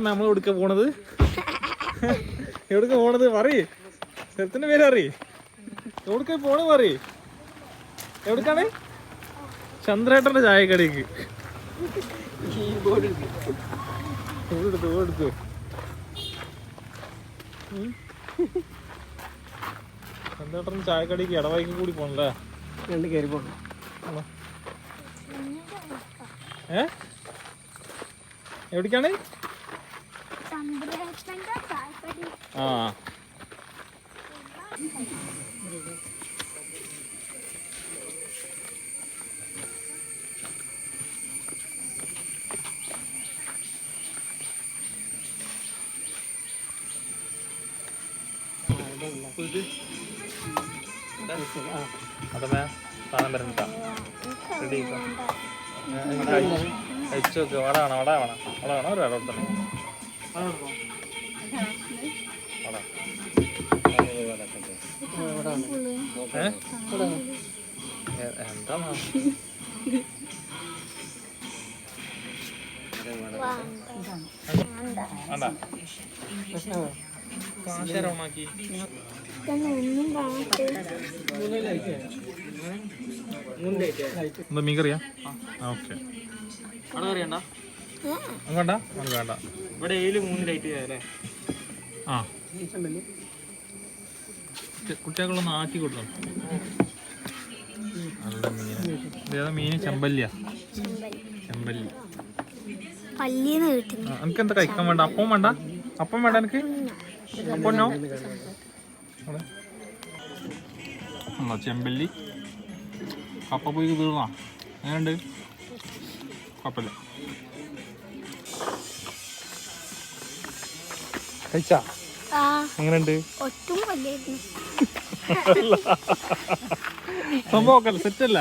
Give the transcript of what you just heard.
നമ്മൾ എവിടുക്ക പോണത്? എവിടുക്ക പോണത് പറയ്. സ്ഥലത്തിന്റെ പേര് അറിയ്. എവിടുക്ക പോണ പറയ്. എവിടുക്കാണ്? ചന്ദ്രേട്ടന്റെ ചായക്കടയ്ക്ക്. എടുത്തു ചന്ദ്രേട്ടൻ ചായക്കടയ്ക്ക് ഇടവൈക്ക് കൂടി പോണല്ലേ? കയറി പോകണം. എവിടേക്കാണ്? ആ അതമ്മേ സാധനം വരുന്നുണ്ടാ. റെഡി കഴിച്ചു നോക്ക്. വട വേണം, വട വേണം, വട വേണം. ഒരു വട കൊടുത്തേ. എന്താ കാശരമാക്കി എന്താ മീൻ കറിയാ? ഓക്കെ. വേണ്ട വേണ്ട വേണ്ട. ഇവിടെ 3 ലൈറ്റ് അല്ലേ? ആ കുട്ടികൾക്കൊന്ന് ആക്കി കൊടുക്കണം. നല്ല മീൻ. ഇതേതാ മീൻ? ചെമ്പല്ലിയാ? ചെമ്പല്ലി. എനിക്ക് എന്താ കഴിക്കാൻ വേണ്ട? അപ്പം വേണ്ട? അപ്പം വേണ്ട എനിക്ക്? അപ്പന്നോ? ചെമ്പല്ലി കപ്പ പോയി തീർന്നാ? എങ്ങനെയുണ്ട്? കുഴപ്പമില്ല. കഴിച്ചാ? എങ്ങനെയുണ്ട്? സംഭവമൊക്കെ സെറ്റല്ല?